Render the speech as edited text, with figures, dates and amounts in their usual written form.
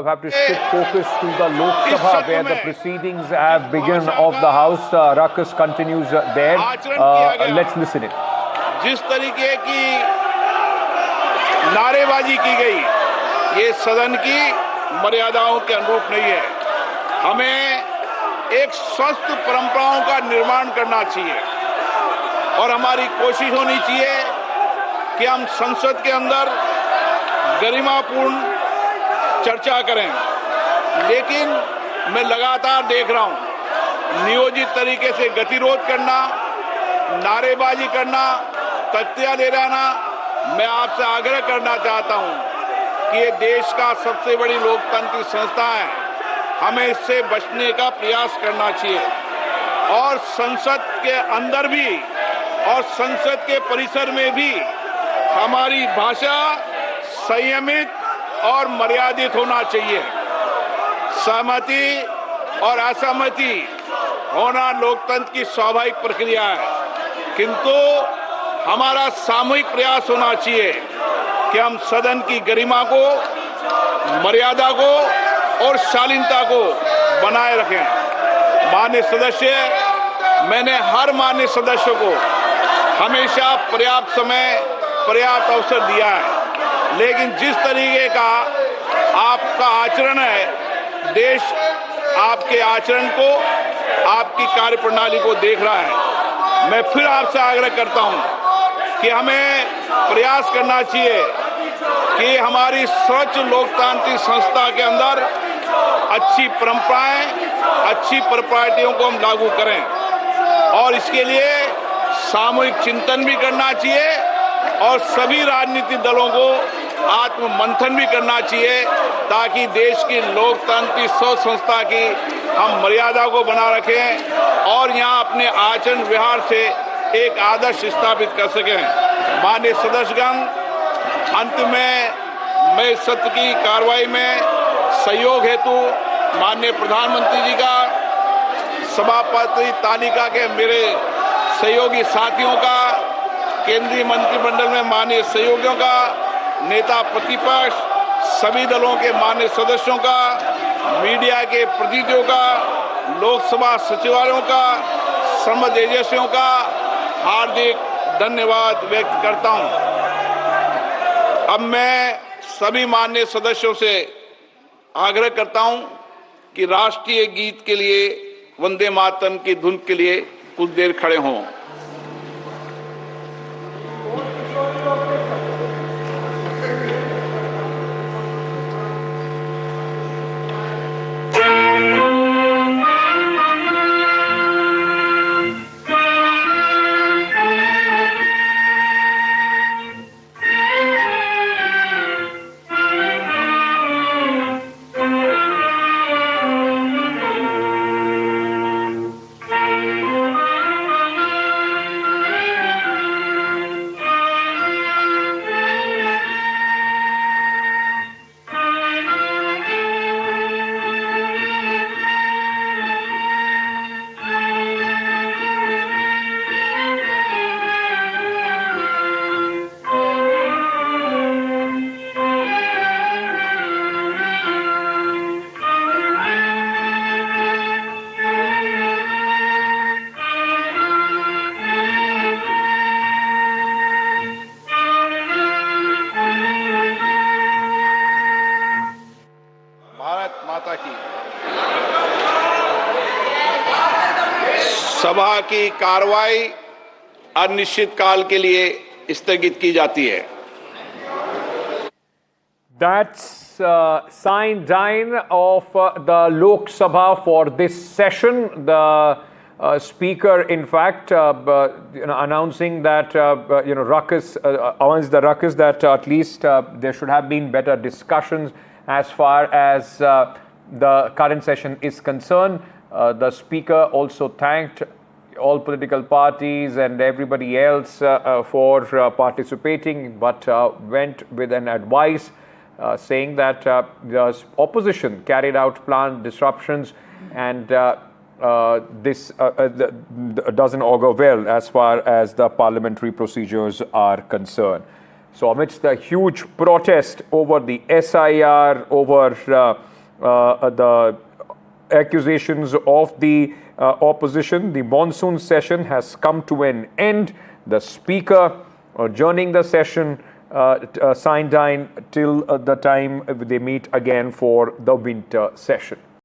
have to shift focus to the Lok Sabha, where the proceedings have begun of the House. Ruckus continues there. Let's listen in. जिस तरीके की नारेबाजी की गई, ये सदन की मर्यादाओं के अनुरूप नहीं है। हमें एक स्वस्थ परंपराओं का निर्माण करना चाहिए और हमारी कोशिश होनी चाहिए कि हम संसद के अंदर गरिमापूर्ण चर्चा करें। लेकिन मैं लगातार देख रहा हूं, नियोजित तरीके से गतिरोध करना, नारेबाजी करना, तख्तियां दे रहना। मैं आपसे आग्रह करना चाहता हूं कि ये देश का सबसे बड़ी लोकतांत्रिक संस्था है, हमें इससे बचने का प्रयास करना चाहिए और संसद के अंदर भी और संसद के परिसर में भी हमारी भाषा संयमित और मर्यादित होना चाहिए। सहमति और असहमति होना लोकतंत्र की स्वाभाविक प्रक्रिया है, किंतु हमारा सामूहिक प्रयास होना चाहिए कि हम सदन की गरिमा को, मर्यादा को और शालीनता को बनाए रखें। माननीय सदस्य, मैंने हर माननीय सदस्य को हमेशा पर्याप्त समय, पर्याप्त अवसर दिया है, लेकिन जिस तरीके का आपका आचरण है, देश आपके आचरण को, आपकी कार्यप्रणाली को देख रहा है। मैं फिर आपसे आग्रह करता हूं कि हमें प्रयास करना चाहिए कि हमारी स्वच्छ लोकतांत्रिक संस्था के अंदर अच्छी परंपराएं, अच्छी प्रॉपर्टियों को हम लागू करें और इसके लिए सामूहिक चिंतन भी करना चाहिए और सभी राजनीतिक दलों को आत्म मंथन भी करना चाहिए, ताकि देश की लोकतांत्रिक संस्था की हम मर्यादा को बना रखें और यहां अपने आचरण व्यवहार से एक आदर्श स्थापित कर सकें। माननीय सदस्यगण, अंत में मैं सत्र की कार्रवाई में सहयोग हेतु माननीय प्रधानमंत्री जी का, सभापति तालिका के मेरे सहयोगी साथियों का, केंद्रीय मंत्रिमंडल में माननीय सहयोगियों का, नेता प्रतिपक्ष, सभी दलों के माननीय सदस्यों का, मीडिया के प्रतिनिधियों का, लोकसभा सचिवालयों का, संबद्ध एजेंसियों का हार्दिक धन्यवाद व्यक्त करता हूं। अब मैं सभी माननीय सदस्यों से आग्रह करता हूं कि राष्ट्रीय गीत के लिए, वंदे मातरम की धुन के लिए कुछ देर खड़े हों। सभा की कार्रवाई अनिश्चित काल के लिए स्थगित की जाती है। That's sign dine of the Lok Sabha for this session. The Speaker, in fact, announcing that ruckus, amongst the ruckus, that at least there should have been better discussions as far as the current session is concerned. The Speaker also thanked all political parties and everybody else for participating, but went with an advice saying that the opposition carried out planned disruptions, and this doesn't augur well as far as the parliamentary procedures are concerned. So amidst the huge protest over the SIR, over the accusations of the opposition, the monsoon session has come to an end. The Speaker adjourning the session, sine die till the time they meet again for the winter session.